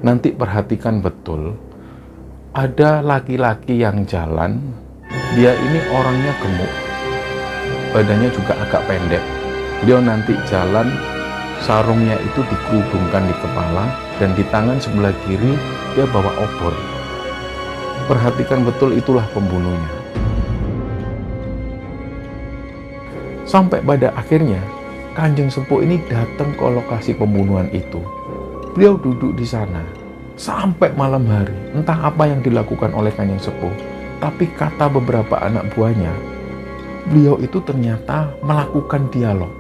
nanti perhatikan betul, ada laki-laki yang jalan, dia ini orangnya gemuk, badannya juga agak pendek. Beliau nanti jalan, sarungnya itu dikerudungkan di kepala, dan di tangan sebelah kiri dia bawa obor. Perhatikan betul, itulah pembunuhnya. Sampai pada akhirnya Kanjeng Sepuh ini datang ke lokasi pembunuhan itu. Beliau duduk di sana sampai malam hari. Entah apa yang dilakukan oleh Kanjeng Sepuh, tapi kata beberapa anak buahnya, beliau itu ternyata melakukan dialog.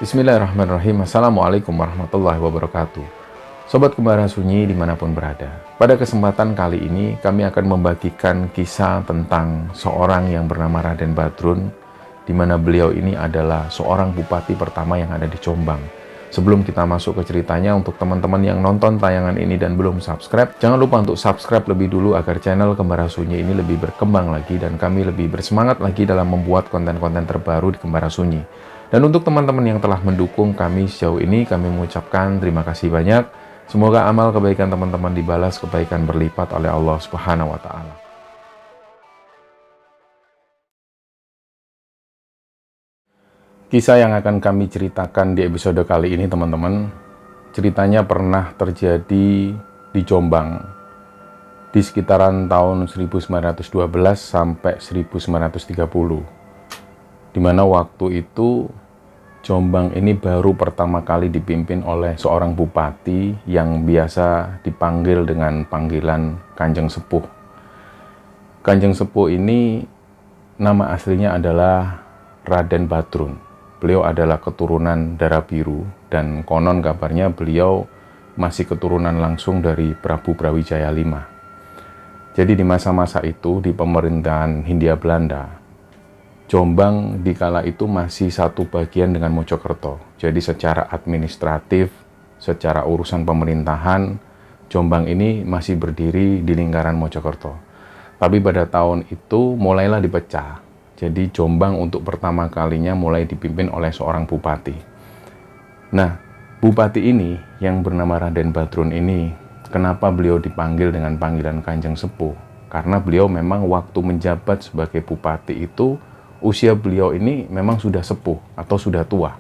Bismillahirrahmanirrahim. Assalamualaikum warahmatullahi wabarakatuh. Sobat Kembara Sunyi dimanapun berada, pada kesempatan kali ini kami akan membagikan kisah tentang seorang yang bernama Raden Badrun, di mana beliau ini adalah seorang bupati pertama yang ada di Jombang. Sebelum kita masuk ke ceritanya, untuk teman-teman yang nonton tayangan ini dan belum subscribe, jangan lupa untuk subscribe lebih dulu agar channel Kembara Sunyi ini lebih berkembang lagi dan kami lebih bersemangat lagi dalam membuat konten-konten terbaru di Kembara Sunyi. Dan untuk teman-teman yang telah mendukung kami sejauh ini, kami mengucapkan terima kasih banyak. Semoga amal kebaikan teman-teman dibalas kebaikan berlipat oleh Allah Subhanahu wa Ta'ala. Kisah yang akan kami ceritakan di episode kali ini, teman-teman, ceritanya pernah terjadi di Jombang di sekitaran tahun 1912 sampai 1930. Di mana waktu itu Jombang ini baru pertama kali dipimpin oleh seorang bupati yang biasa dipanggil dengan panggilan Kanjeng Sepuh. Kanjeng Sepuh ini nama aslinya adalah Raden Badrun. Beliau adalah keturunan darah biru dan konon kabarnya beliau masih keturunan langsung dari Prabu Brawijaya V. Jadi di masa-masa itu di pemerintahan Hindia Belanda, Jombang dikala itu masih satu bagian dengan Mojokerto. Jadi secara administratif, secara urusan pemerintahan, Jombang ini masih berdiri di lingkaran Mojokerto. Tapi pada tahun itu mulailah dipecah. Jadi Jombang untuk pertama kalinya mulai dipimpin oleh seorang bupati. Nah, bupati ini yang bernama Raden Badrun ini, kenapa beliau dipanggil dengan panggilan Kanjeng Sepuh? Karena beliau memang waktu menjabat sebagai bupati itu, usia beliau ini memang sudah sepuh atau sudah tua.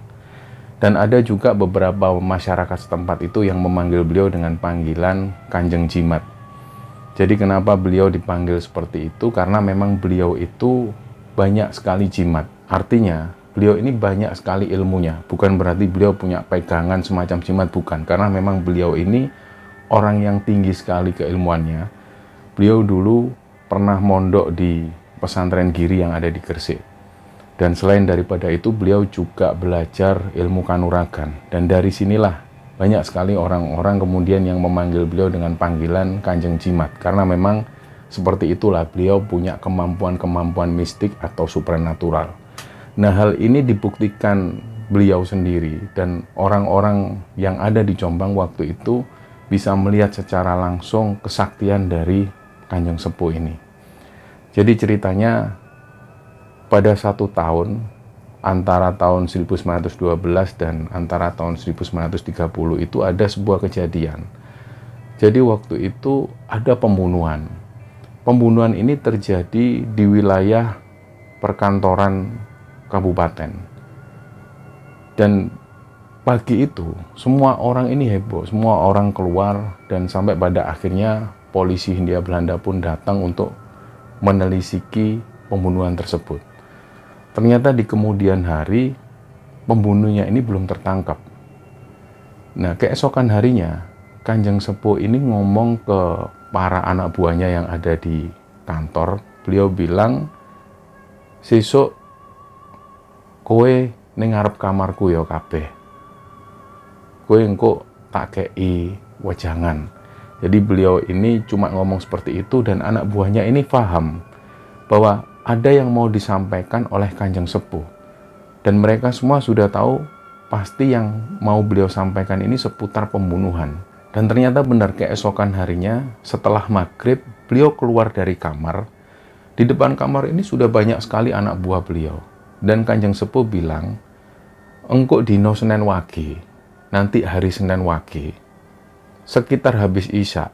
Dan ada juga beberapa masyarakat setempat itu yang memanggil beliau dengan panggilan Kanjeng Jimat. Jadi kenapa beliau dipanggil seperti itu? Karena memang beliau itu banyak sekali jimat. Artinya beliau ini banyak sekali ilmunya. Bukan berarti beliau punya pegangan semacam jimat, bukan. Karena memang beliau ini orang yang tinggi sekali keilmuannya. Beliau dulu pernah mondok di pesantren Giri yang ada di Gresik. Dan selain daripada itu, beliau juga belajar ilmu kanuragan. Dan dari sinilah banyak sekali orang-orang kemudian yang memanggil beliau dengan panggilan Kanjeng Jimat. Karena memang seperti itulah, beliau punya kemampuan-kemampuan mistik atau supranatural. Nah, hal ini dibuktikan beliau sendiri. Dan orang-orang yang ada di Jombang waktu itu bisa melihat secara langsung kesaktian dari Kanjeng Sepuh ini. Jadi ceritanya pada satu tahun antara tahun 1912 dan antara tahun 1930 itu ada sebuah kejadian. Jadi waktu itu ada pembunuhan. Pembunuhan ini terjadi di wilayah perkantoran kabupaten. Dan pagi itu semua orang ini heboh, semua orang keluar dan sampai pada akhirnya polisi Hindia Belanda pun datang untuk menelisiki pembunuhan tersebut. Ternyata di kemudian hari pembunuhnya ini belum tertangkap. Nah, keesokan harinya Kanjeng Sepuh ini ngomong ke para anak buahnya yang ada di kantor. Beliau bilang, "Sesuk kowe ning ngarep kamarku ya kabeh. Kowe engko tak kei wejangan." Jadi beliau ini cuma ngomong seperti itu dan anak buahnya ini paham bahwa ada yang mau disampaikan oleh Kanjeng Sepuh. Dan mereka semua sudah tahu pasti yang mau beliau sampaikan ini seputar pembunuhan. Dan ternyata benar, keesokan harinya setelah maghrib beliau keluar dari kamar. Di depan kamar ini sudah banyak sekali anak buah beliau. Dan Kanjeng Sepuh bilang, "Engko dino Senin Wage, nanti hari Senin Wage, sekitar habis Isya,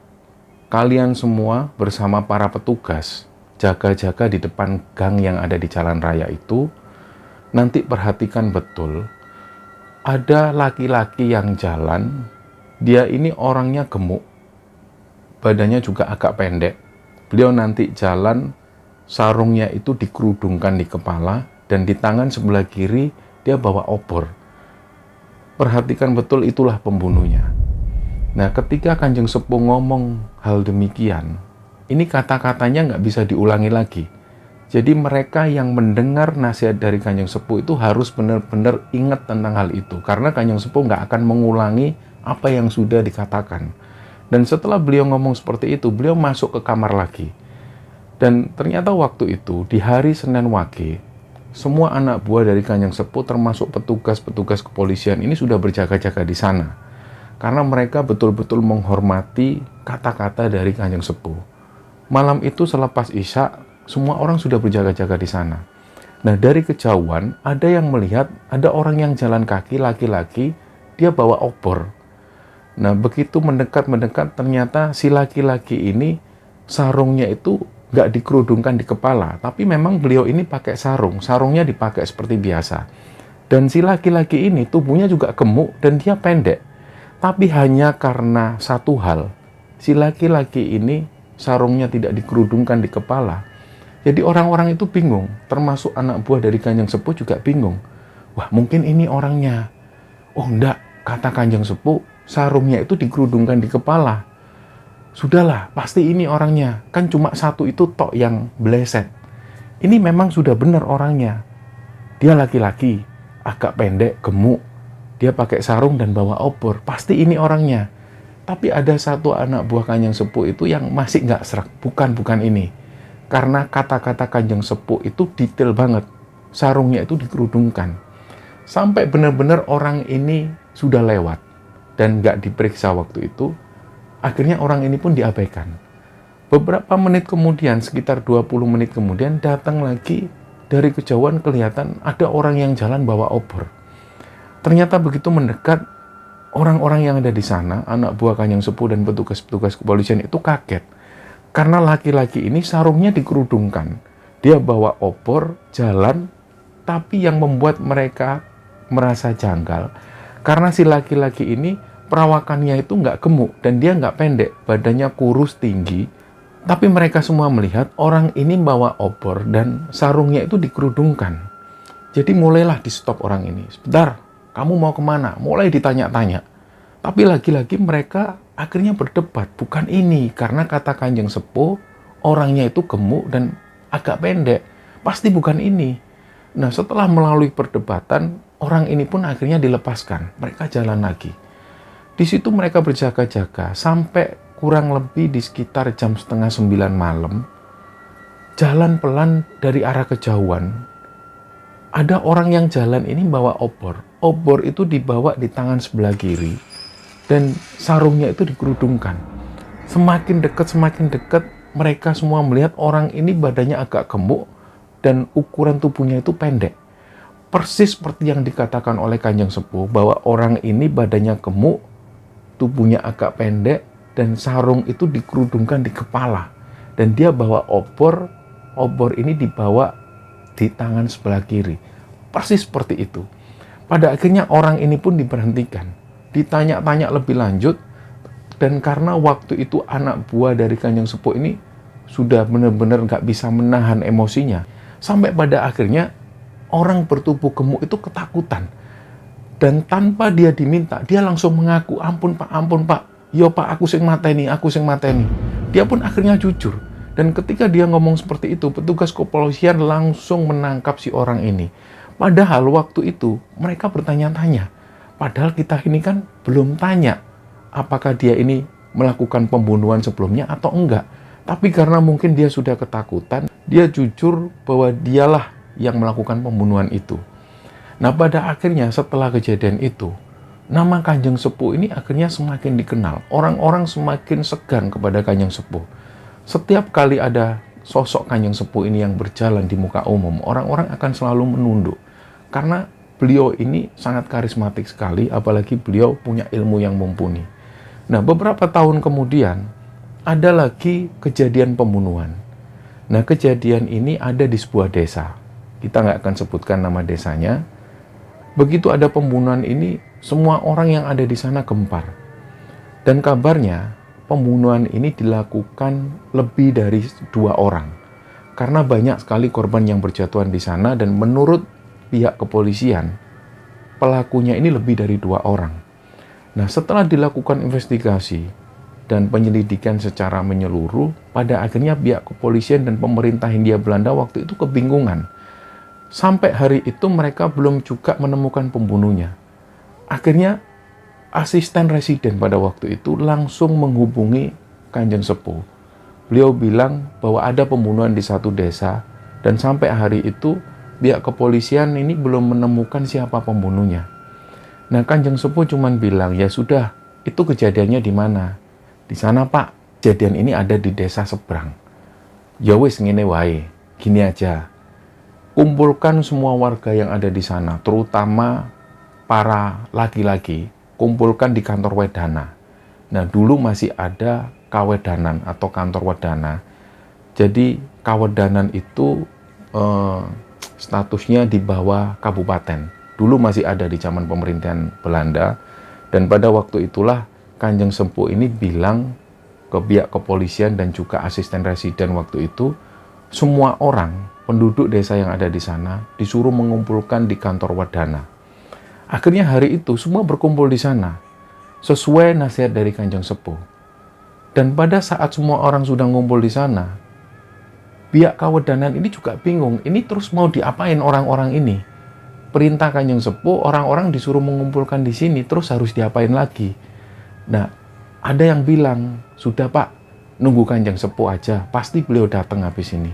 kalian semua bersama para petugas jaga-jaga di depan gang yang ada di jalan raya itu. Nanti perhatikan betul, ada laki-laki yang jalan, dia ini orangnya gemuk, badannya juga agak pendek. Beliau nanti jalan, sarungnya itu dikerudungkan di kepala, dan di tangan sebelah kiri dia bawa obor. Perhatikan betul, itulah pembunuhnya." Nah, ketika Kanjeng Sepuh ngomong hal demikian, ini kata-katanya nggak bisa diulangi lagi. Jadi mereka yang mendengar nasihat dari Kanjeng Sepuh itu harus benar-benar ingat tentang hal itu. Karena Kanjeng Sepuh nggak akan mengulangi apa yang sudah dikatakan. Dan setelah beliau ngomong seperti itu, beliau masuk ke kamar lagi. Dan ternyata waktu itu, di hari Senin Wage, semua anak buah dari Kanjeng Sepuh termasuk petugas-petugas kepolisian ini sudah berjaga-jaga di sana. Karena mereka betul-betul menghormati kata-kata dari Kanjeng Sepuh. Malam itu selepas Isya, semua orang sudah berjaga-jaga di sana. Nah, dari kejauhan ada yang melihat ada orang yang jalan kaki, laki-laki, dia bawa obor. Nah, begitu mendekat, ternyata si laki-laki ini sarungnya itu nggak dikerudungkan di kepala, tapi memang beliau ini pakai sarung. Sarungnya dipakai seperti biasa. Dan si laki-laki ini tubuhnya juga gemuk dan dia pendek. Tapi hanya karena satu hal, si laki-laki ini sarungnya tidak dikerudungkan di kepala. Jadi orang-orang itu bingung, termasuk anak buah dari Kanjeng Sepuh juga bingung. Wah, mungkin ini orangnya. Oh enggak, kata Kanjeng Sepuh, sarungnya itu dikerudungkan di kepala. Sudahlah, pasti ini orangnya. Kan cuma satu itu tok yang bleset. Ini memang sudah benar orangnya. Dia laki-laki, agak pendek, gemuk. Dia pakai sarung dan bawa obor. Pasti ini orangnya. Tapi ada satu anak buah Kanjeng Sepuh itu yang masih nggak serak. Bukan ini. Karena kata-kata Kanjeng Sepuh itu detail banget. Sarungnya itu dikerudungkan. Sampai benar-benar orang ini sudah lewat. Dan nggak diperiksa waktu itu. Akhirnya orang ini pun diabaikan. Beberapa menit kemudian, sekitar 20 menit kemudian, datang lagi dari kejauhan kelihatan ada orang yang jalan bawa obor. Ternyata begitu mendekat, orang-orang yang ada di sana, anak buah Kanjeng Sepuh dan petugas-petugas kepolisian itu kaget. Karena laki-laki ini sarungnya dikerudungkan. Dia bawa obor, jalan, tapi yang membuat mereka merasa janggal. Karena si laki-laki ini perawakannya itu nggak gemuk dan dia nggak pendek, badannya kurus tinggi. Tapi mereka semua melihat orang ini bawa obor dan sarungnya itu dikerudungkan. Jadi mulailah di stop orang ini. Sebentar, kamu mau kemana? Mulai ditanya-tanya. Tapi lagi-lagi mereka akhirnya berdebat. Bukan ini, karena kata Kanjeng Sepuh, orangnya itu gemuk dan agak pendek. Pasti bukan ini. Nah, setelah melalui perdebatan, orang ini pun akhirnya dilepaskan. Mereka jalan lagi. Di situ mereka berjaga-jaga sampai kurang lebih di sekitar jam 8:30 malam. Jalan pelan dari arah kejauhan. Ada orang yang jalan ini bawa obor. Obor itu dibawa di tangan sebelah kiri. Dan sarungnya itu dikerudungkan. Semakin dekat, mereka semua melihat orang ini badannya agak gemuk dan ukuran tubuhnya itu pendek. Persis seperti yang dikatakan oleh Kanjeng Sepuh bahwa orang ini badannya gemuk, tubuhnya agak pendek, dan sarung itu dikerudungkan di kepala. Dan dia bawa obor, obor ini dibawa di tangan sebelah kiri. Persis seperti itu. Pada akhirnya orang ini pun diberhentikan. Ditanya-tanya lebih lanjut, dan karena waktu itu anak buah dari Kanjeng Sepuh ini sudah benar-benar nggak bisa menahan emosinya. Sampai pada akhirnya orang bertubuh gemuk itu ketakutan. Dan tanpa dia diminta, dia langsung mengaku, ampun pak, yo pak aku sing mateni. Dia pun akhirnya jujur. Dan ketika dia ngomong seperti itu, petugas kepolisian langsung menangkap si orang ini. Padahal waktu itu mereka bertanya-tanya. Padahal kita ini kan belum tanya apakah dia ini melakukan pembunuhan sebelumnya atau enggak. Tapi karena mungkin dia sudah ketakutan, dia jujur bahwa dialah yang melakukan pembunuhan itu. Nah, pada akhirnya setelah kejadian itu, nama Kanjeng Sepuh ini akhirnya semakin dikenal. Orang-orang semakin segan kepada Kanjeng Sepuh. Setiap kali ada sosok Kanjeng Sepuh ini yang berjalan di muka umum, orang-orang akan selalu menunduk. Karena beliau ini sangat karismatik sekali, apalagi beliau punya ilmu yang mumpuni. Nah, beberapa tahun kemudian, ada lagi kejadian pembunuhan. Nah, kejadian ini ada di sebuah desa. Kita nggak akan sebutkan nama desanya. Begitu ada pembunuhan ini, semua orang yang ada di sana gempar. Dan kabarnya, pembunuhan ini dilakukan lebih dari 2 orang. Karena banyak sekali korban yang berjatuhan di sana, dan menurut pihak kepolisian, pelakunya ini lebih dari 2 orang. Nah, setelah dilakukan investigasi dan penyelidikan secara menyeluruh, pada akhirnya pihak kepolisian dan pemerintah Hindia Belanda waktu itu kebingungan. Sampai hari itu mereka belum juga menemukan pembunuhnya. Akhirnya asisten residen pada waktu itu langsung menghubungi Kanjeng Sepuh. Beliau bilang bahwa ada pembunuhan di satu desa, dan sampai hari itu pihak kepolisian ini belum menemukan siapa pembunuhnya. Nah, Kanjeng Sepuh cuman bilang, ya sudah, itu kejadiannya di mana? Di sana pak, kejadian ini ada di desa seberang. Ya wis ngene wae, gini aja. Kumpulkan semua warga yang ada di sana, terutama para laki-laki, kumpulkan di kantor Wedana. Nah, dulu masih ada Kawedanan atau kantor Wedana. Jadi Kawedanan itu statusnya di bawah kabupaten. Dulu masih ada di zaman pemerintahan Belanda, dan pada waktu itulah Kanjeng Sepuh ini bilang ke pihak kepolisian dan juga asisten residen waktu itu, semua orang penduduk desa yang ada di sana disuruh mengumpulkan di kantor Wedana. Akhirnya hari itu semua berkumpul di sana sesuai nasihat dari Kanjeng Sepuh. Dan pada saat semua orang sudah ngumpul di sana, pihak Kawedanan ini juga bingung, ini terus mau diapain orang-orang ini? Perintah Kanjeng Sepuh, orang-orang disuruh mengumpulkan di sini, terus harus diapain lagi? Nah, ada yang bilang, sudah pak, nunggu Kanjeng Sepuh aja, pasti beliau datang habis ini.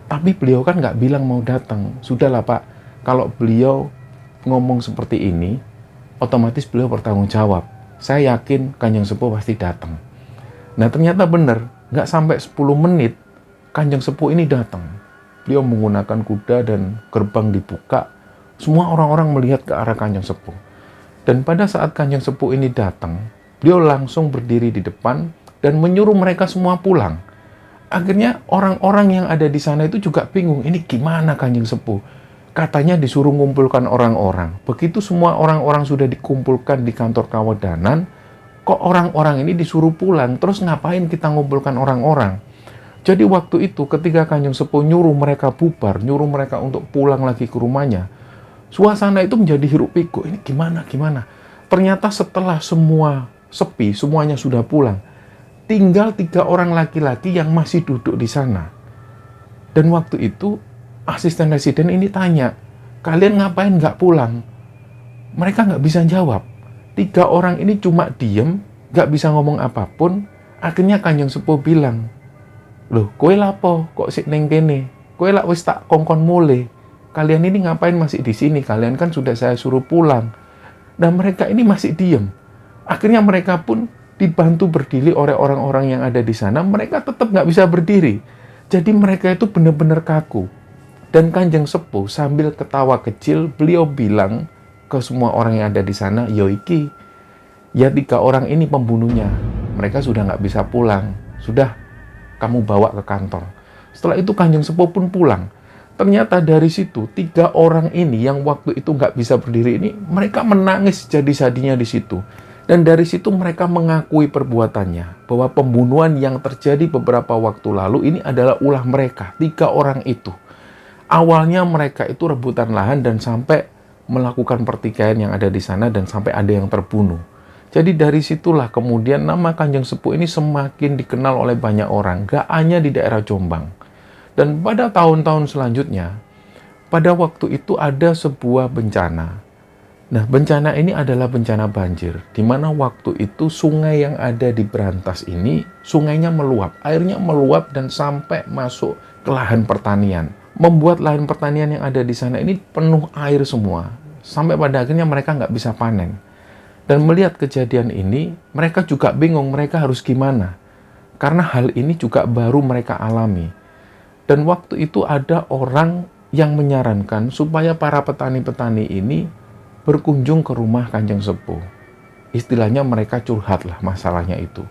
Tapi beliau kan nggak bilang mau datang. Sudahlah pak, kalau beliau ngomong seperti ini, otomatis beliau bertanggung jawab. Saya yakin Kanjeng Sepuh pasti datang. Nah, ternyata benar, nggak sampai 10 menit, Kanjeng Sepuh ini datang. Beliau menggunakan kuda dan gerbang dibuka. Semua orang-orang melihat ke arah Kanjeng Sepuh. Dan pada saat Kanjeng Sepuh ini datang, beliau langsung berdiri di depan dan menyuruh mereka semua pulang. Akhirnya orang-orang yang ada di sana itu juga bingung, ini gimana Kanjeng Sepuh? Katanya disuruh mengumpulkan orang-orang. Begitu semua orang-orang sudah dikumpulkan di kantor Kawedanan, kok orang-orang ini disuruh pulang, terus ngapain kita ngumpulkan orang-orang? Jadi waktu itu ketika Kanjeng Sepuh nyuruh mereka bubar, nyuruh mereka untuk pulang lagi ke rumahnya, suasana itu menjadi hiruk pikuk. Ini gimana? Ternyata setelah semua sepi, semuanya sudah pulang, tinggal 3 orang laki-laki yang masih duduk di sana. Dan waktu itu asisten residen ini tanya, kalian ngapain nggak pulang? Mereka nggak bisa jawab. 3 orang ini cuma diem, nggak bisa ngomong apapun. Akhirnya Kanjeng Sepuh bilang, loh, kowe lapo kok sik neng kene? Kowe lak wis tak kongkon mule. Kalian ini ngapain masih di sini? Kalian kan sudah saya suruh pulang. Dan mereka ini masih diem. Akhirnya mereka pun dibantu berdiri oleh orang-orang yang ada di sana, mereka tetap nggak bisa berdiri. Jadi mereka itu benar-benar kaku. Dan Kanjeng Sepuh sambil ketawa kecil, beliau bilang ke semua orang yang ada di sana, "Yoiki, ya 3 orang ini pembunuhnya. Mereka sudah nggak bisa pulang. Sudah, kamu bawa ke kantor." Setelah itu Kanjeng Sepuh pun pulang. Ternyata dari situ 3 orang ini yang waktu itu nggak bisa berdiri ini, mereka menangis jadi-jadinya di situ. Dan dari situ mereka mengakui perbuatannya, bahwa pembunuhan yang terjadi beberapa waktu lalu ini adalah ulah mereka, 3 orang itu. Awalnya mereka itu rebutan lahan dan sampai melakukan pertikaian yang ada di sana dan sampai ada yang terbunuh. Jadi dari situlah kemudian nama Kanjeng Sepuh ini semakin dikenal oleh banyak orang, gak hanya di daerah Jombang. Dan pada tahun-tahun selanjutnya, pada waktu itu ada sebuah bencana. Nah, bencana ini adalah bencana banjir, di mana waktu itu sungai yang ada di Brantas ini, sungainya meluap, airnya meluap dan sampai masuk ke lahan pertanian. Membuat lahan pertanian yang ada di sana ini penuh air semua, sampai pada akhirnya mereka nggak bisa panen. Dan melihat kejadian ini, mereka juga bingung mereka harus gimana. Karena hal ini juga baru mereka alami. Dan waktu itu ada orang yang menyarankan supaya para petani-petani ini berkunjung ke rumah Kanjeng Sepuh. Istilahnya mereka curhat lah masalahnya itu.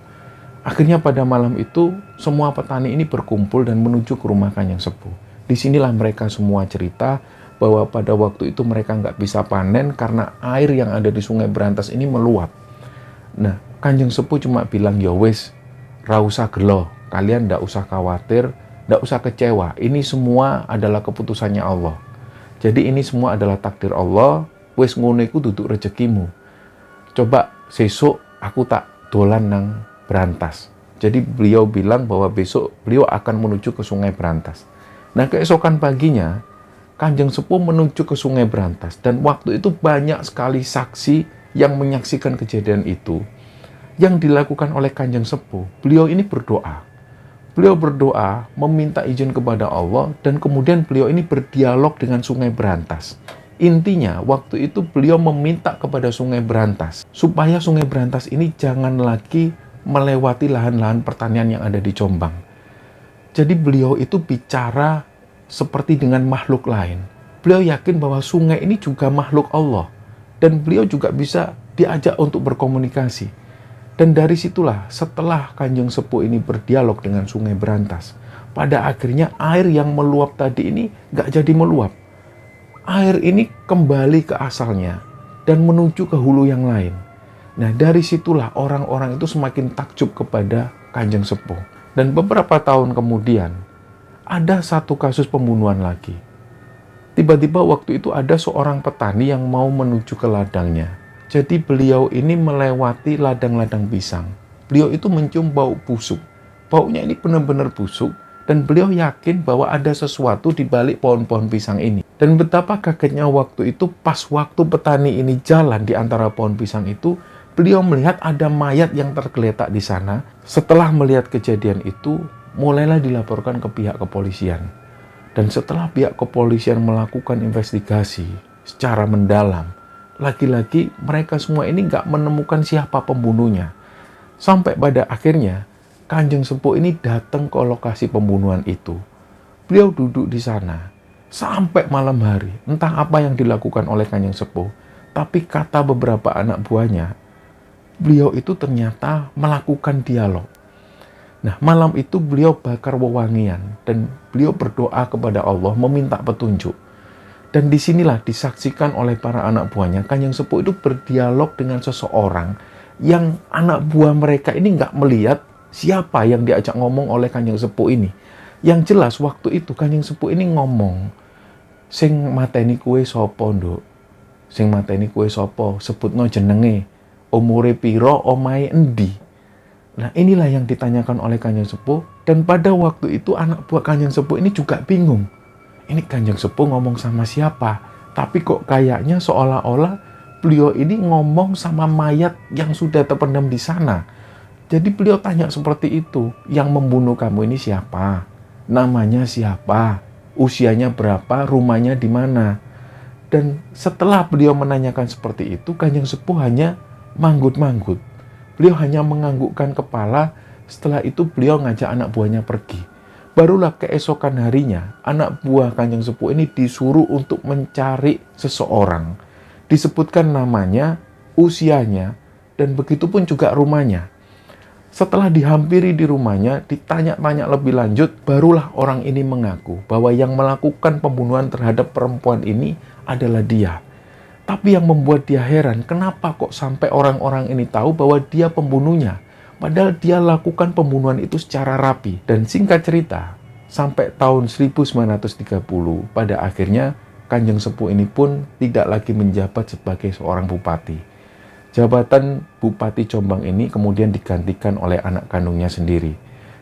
Akhirnya pada malam itu semua petani ini berkumpul dan menuju ke rumah Kanjeng Sepuh. Disinilah mereka semua cerita bahwa pada waktu itu mereka nggak bisa panen karena air yang ada di Sungai Brantas ini meluap. Nah, Kanjeng Sepuh cuma bilang, "Ya wis, ra usah gelo, kalian nggak usah khawatir, nggak usah kecewa. Ini semua adalah keputusannya Allah. Jadi ini semua adalah takdir Allah. Wis ngono iku duduk rezekimu. Coba sesuk aku tak dolan nang Brantas." Jadi beliau bilang bahwa besok beliau akan menuju ke Sungai Brantas. Nah, keesokan paginya Kanjeng Sepuh menuju ke Sungai Brantas dan waktu itu banyak sekali saksi yang menyaksikan kejadian itu. Yang dilakukan oleh Kanjeng Sepuh, beliau ini berdoa. Beliau berdoa meminta izin kepada Allah dan kemudian beliau ini berdialog dengan Sungai Brantas. Intinya, waktu itu beliau meminta kepada Sungai Brantas supaya Sungai Brantas ini jangan lagi melewati lahan-lahan pertanian yang ada di Jombang. Jadi beliau itu bicara seperti dengan makhluk lain. Beliau yakin bahwa sungai ini juga makhluk Allah dan beliau juga bisa diajak untuk berkomunikasi. Dan dari situlah setelah Kanjeng Sepuh ini berdialog dengan Sungai Brantas, pada akhirnya air yang meluap tadi ini nggak jadi meluap. Air ini kembali ke asalnya dan menuju ke hulu yang lain. Nah, dari situlah orang-orang itu semakin takjub kepada Kanjeng Sepuh. Dan beberapa tahun kemudian, ada satu kasus pembunuhan lagi. Tiba-tiba waktu itu ada seorang petani yang mau menuju ke ladangnya. Jadi beliau ini melewati ladang-ladang pisang. Beliau itu mencium bau busuk. Baunya ini benar-benar busuk. Dan beliau yakin bahwa ada sesuatu di balik pohon-pohon pisang ini. Dan betapa kagetnya waktu itu pas waktu petani ini jalan di antara pohon pisang itu, beliau melihat ada mayat yang tergeletak di sana. Setelah melihat kejadian itu, mulailah dilaporkan ke pihak kepolisian. Dan setelah pihak kepolisian melakukan investigasi secara mendalam, lagi-lagi mereka semua ini nggak menemukan siapa pembunuhnya. Sampai pada akhirnya, Kanjeng Sepuh ini datang ke lokasi pembunuhan itu. Beliau duduk di sana sampai malam hari. Entah apa yang dilakukan oleh Kanjeng Sepuh, tapi kata beberapa anak buahnya, beliau itu ternyata melakukan dialog. Nah, malam itu beliau bakar wewangian dan beliau berdoa kepada Allah meminta petunjuk. Dan disinilah disaksikan oleh para anak buahnya, Kanjeng Sepuh itu berdialog dengan seseorang yang anak buah mereka ini nggak melihat siapa yang diajak ngomong oleh Kanjeng Sepuh ini. Yang jelas waktu itu Kanjeng Sepuh ini ngomong, "Sing mateni kue sopo, Nduk? Sing mateni kue sopo? Sebutno jenenge. Umure piro, omahe endi?" Nah, inilah yang ditanyakan oleh Kanjeng Sepuh. Dan pada waktu itu anak buah Kanjeng Sepuh ini juga bingung. Ini Kanjeng Sepuh ngomong sama siapa? Tapi kok kayaknya seolah-olah beliau ini ngomong sama mayat yang sudah terpendam di sana. Jadi beliau tanya seperti itu, "Yang membunuh kamu ini siapa? Namanya siapa? Usianya berapa? Rumahnya di mana?" Dan setelah beliau menanyakan seperti itu, Kanjeng Sepuh hanya manggut-manggut. Beliau hanya menganggukkan kepala, setelah itu beliau ngajak anak buahnya pergi. Barulah keesokan harinya, anak buah Kanjeng Sepuh ini disuruh untuk mencari seseorang. Disebutkan namanya, usianya, dan begitu pun juga rumahnya. Setelah dihampiri di rumahnya, ditanya-tanya lebih lanjut, barulah orang ini mengaku bahwa yang melakukan pembunuhan terhadap perempuan ini adalah dia. Tapi yang membuat dia heran, kenapa kok sampai orang-orang ini tahu bahwa dia pembunuhnya? Padahal dia lakukan pembunuhan itu secara rapi. Dan singkat cerita, sampai tahun 1930, pada akhirnya Kanjeng Sepuh ini pun tidak lagi menjabat sebagai seorang bupati. Jabatan Bupati Jombang ini kemudian digantikan oleh anak kandungnya sendiri.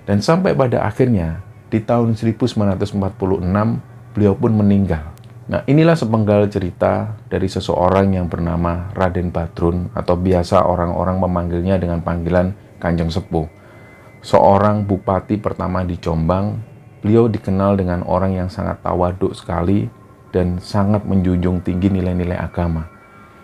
Dan sampai pada akhirnya, di tahun 1946, beliau pun meninggal. Nah, inilah sepenggal cerita dari seseorang yang bernama Raden Badrun, atau biasa orang-orang memanggilnya dengan panggilan Kanjeng Sepuh. Seorang bupati pertama di Jombang, beliau dikenal dengan orang yang sangat tawaduk sekali dan sangat menjunjung tinggi nilai-nilai agama.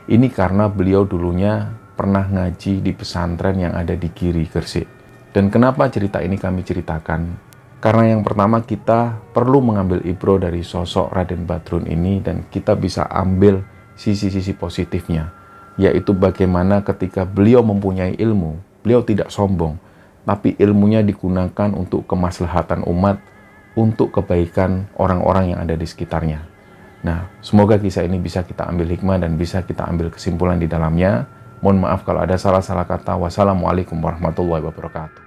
Ini karena beliau dulunya pernah ngaji di pesantren yang ada di Giri, Gresik. Dan kenapa cerita ini kami ceritakan? Karena yang pertama, kita perlu mengambil ibro dari sosok Raden Badrun ini dan kita bisa ambil sisi-sisi positifnya, yaitu bagaimana ketika beliau mempunyai ilmu, beliau tidak sombong, tapi ilmunya digunakan untuk kemaslahatan umat, untuk kebaikan orang-orang yang ada di sekitarnya. Nah, semoga kisah ini bisa kita ambil hikmah dan bisa kita ambil kesimpulan di dalamnya. Mohon maaf kalau ada salah-salah kata. Wassalamualaikum warahmatullahi wabarakatuh.